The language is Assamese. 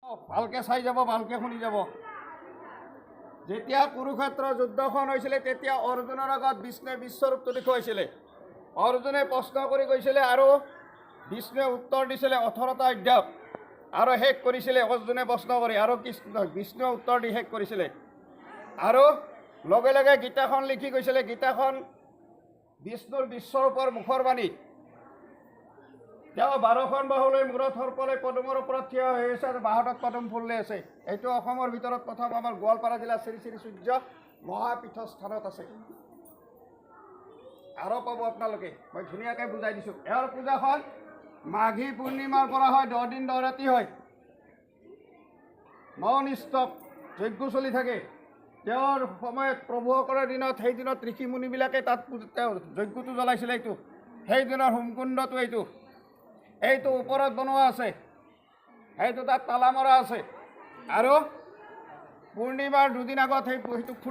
ভালকে চাই যাব, ভালকে শুনি যাব। যেতিয়া কুৰুক্ষেত্ৰ যুদ্ধখন হৈছিলে তেতিয়া অৰ্জুনৰ আগত বিষ্ণুৱে বিশ্বৰূপটো দেখুৱাইছিলে। অৰ্জুনে প্ৰশ্ন কৰি গৈছিলে আৰু বিষ্ণুৱে উত্তৰ দিছিলে 18টা অধ্যায় আৰু শেষ কৰিছিলে অৰ্জুনে প্ৰশ্ন কৰি আৰু বিষ্ণুৱে উত্তৰ দি শেষ কৰিছিলে। আৰু লগে লগে গীতাখন লিখি গৈছিলে। গীতাখন বিষ্ণুৰ বিশ্বৰূপৰ মুখৰ বাণী। তেওঁ 12খন বাহুলৈ মূৰত সৰ্পলৈ পদুমৰ ওপৰত থিয় হৈ আছে আৰু বাহঁতত পদুম ফুল লৈ আছে। এইটো অসমৰ ভিতৰত প্ৰথম আমাৰ গোৱালপাৰা জিলাৰ শ্ৰী শ্ৰী সূৰ্য মহাপীঠস্থানত আছে। আৰু পাব আপোনালোকে, মই ধুনীয়াকৈ বুজাই দিছোঁ। এওঁৰ পূজাখন মাঘী পূৰ্ণিমাৰ পৰা হয়, 10 দিন 10 ৰাতি হয়। নন ষ্টপ যজ্ঞ চলি থাকে। তেওঁৰ সময়ত প্ৰভুসকলৰ দিনত সেই দিনত ঋষি মুনিবিলাকে তাত তেওঁ যজ্ঞটো জ্বলাইছিলে। এইটো সেইদিনৰ হোমকুণ্ডটো এইটো ওপৰত বনোৱা আছে, সেইটো তাত তালা মৰা আছে। আৰু পূৰ্ণিমাৰ দুদিন আগত সেইটো